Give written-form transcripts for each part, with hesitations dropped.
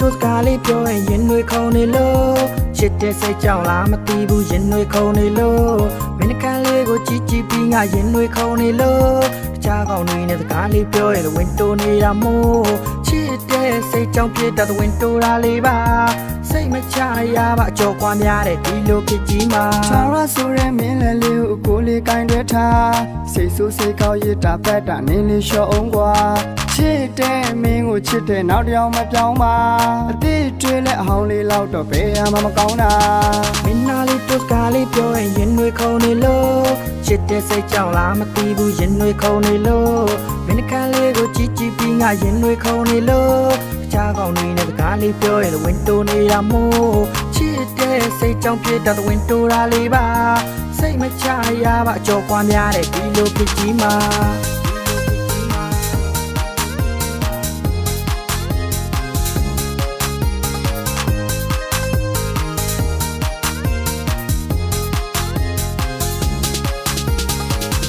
တို့ကားလေးပြောရင်ရင်တွေခုန်နေလို့ချစ်တဲ့စိတ်ကြောင့်လားမသိဘူးရင်တွေခုန်နေလို့မင်းကလေးကိုကြည့်ကြည့်ပြီးငါရင်တွေခုန်နေလို့တခြားကောင်တွေနဲ့စကားလေးပြောရင်ဝင်တိုးနေတာမို့ချစ်တဲ့စိတ်ကြောင့်ပြစ်တဲ့ဝင်တိုးတာလေးပါစိတ်မချရပါအကျော်ကွာများတဲ့ဒီလိုဖြစ်ကြီးမှာချာရဆိုရဲမင်းလည်းလေးကိုလေးကင်တွဲထားစိတ်ဆိုးစိတ်ကောက်ရတာဖက်တာနင်းလေးလျှော့အောင်ကွာချစ်တဲ့မင်းကိုချစ်တဲ့နောက်တစ်ယောက်မပြောင်းပါအတိတွေးလက်အောင်လေးလောက်တော့ဘယ်မှမကောင်းတာမင်းနာလေးတို့ကားလေးပြောရင်ရင်တွေခုန်နေလို့ချစ်တဲ့စိတ်ကြောင့်လားမသိဘူးရင်တွေခုန်နေလို့မင်းကလေးကိုကြည့်ကြည့်ပြီးငါရင်တွေခုန်နေလို့တခြားကောင်တွေနဲ့စကားလေးပြောရင်ဝင်တိုးနေတာမို့ချစ်တဲ့စိတ်ကြောင့်ဖြစ်တဲ့ဝင်တိုးတာလေးပါစိတ်မချရပါအကျော်ကွာများတဲ့ဒီလိုဖြစ်ကြီးမှာ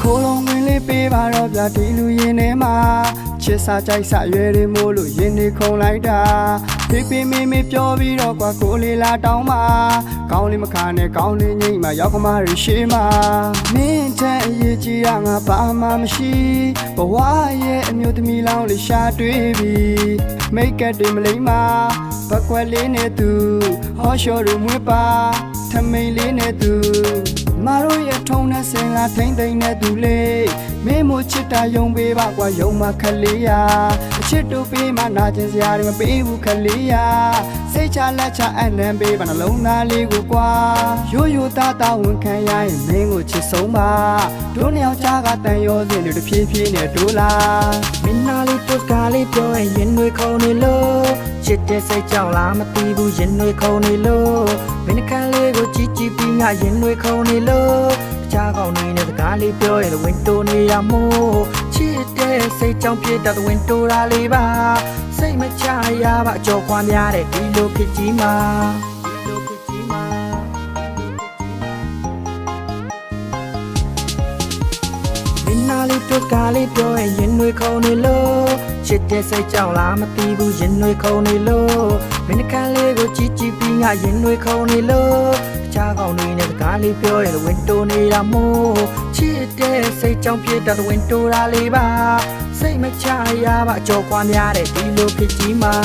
ခိုးလုံးဝင်လေးပေးပါတော့ဗျာဒီလူရင်ထဲမှာချစ်စားကြိုက်စားရွယ်တွေမို့လို့ရင်တွေခုန်လိုက်တာဖေးဖေးမေးမေးပြောပြီးတော့ကွာကိုလေးလာတောင်းပါကောင်းလေးမခါနဲ့ကောင်းလေးငိမ့်မှာရောက်ခမရရှိမှာမင်းတဲ့အရေးကြီးတာငါဘာမှမရှိဘဝရဲ့အမျိုးသမီးလောင်းလေးရှာတွေ့ပြီမိတ်ကပ်တွေမလိမ့်မှာဘက်ကွက်လေးနဲ့သူဟောရှော်တွေမွေးပါထမိန်လေးနဲ့သူမတို့ရဲ့ထုံနဲ့စင်လာထိမ့်သိမ့်နဲ့သူလေးမင်းမို့ချစ်တာယုံပေးပါကွာယုံမခလေးရအချစ်တို့ပေးမှနာကျင်စရာတွေမပေးဘူးခလေးရစိတ်ချလက်ချအနံပေးပါနှလုံးသားလေးကိုကွာရိုးရိုးသားသားဝန်ခံရရင်မင်းကိုချစ်ဆုံးပါတို့နှစ်ယောက်ကြားကတန်ရောစင်တွေတဖြည်းဖြည်းနဲ့တိုးလာမင်းနာလေးတို့ကားလေးပြောရင်ရင်တွေခုန်နေလို့ချစ်တဲ့စိတ်ကြောင့်လားမသိဘူးရင်တွေခုန်နေလို့မင်းကလေးကိုကြည့်ကြည့်ပြီးငါရင်တွေခုန်နေလို့တခြားကောင်တွေနဲ့စကားလေးပြောရင်ဝင်တိုးနေရမို့ချစ်တဲ့စိတ်ကြောင့်ဖြစ်တဲ့ဝင်တိုးတာလေးပါစိတ်မချရပါအကျော်ကွာများတဲ့ဒီလိုဖြစ်ကြီးမှာနာလေးတို့ကားလေးပြောရင်ရင်တွေခုန်နေလို့ချစ်တဲ့စိတ်ကြောင့်လားမသိဘူးရင်တွေခုန်နေလို့မင်းကလေးကိုကြည့်ကြည့်ပြီးငါရင်တွေခုန်နေလို့တခြားကောင်တွေနဲ့စကားလေးပြောရင်ဝင်တိုးနေတာမို့ချစ်တဲ့စိတ်ကြောင့်ဖြစ်တဲ့ဝင်တိုးတာလေးပါစိတ်မချရပါအကျော်ကွာများတဲ့ဒီလိုဖြစ်ကြီးမှာ